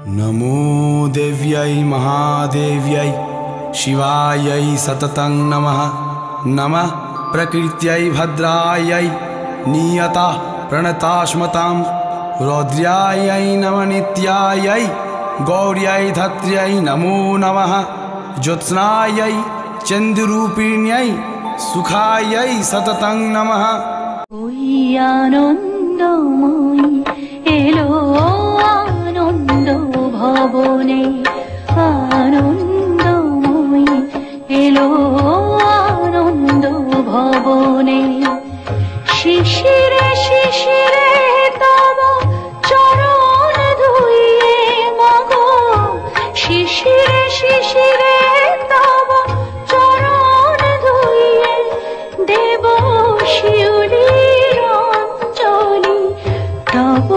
नमो देव्यै महादेव्यै शिवायै सततं नमः। नमः प्रकृत्यै भद्रायै नियता प्रणतास्मतां रौद्र्यायै नमः नित्यायै गौर्यै धत्र्यै नमो नमः। ज्योत्स्नायै चन्द्ररूपिण्यै सुखायै सततं नमः। ওই আনন্দময়ী এলো আনন্দ ভবনে, আনন্দময়ী এলো আনন্দ ভবনে। শিশিরে শিশিরে তব চরণ ধুইয়ে মাগো, শিশিরে শিশিরে তব চরণ ধুইয়ে দেব শিউলির অঞ্জলি তব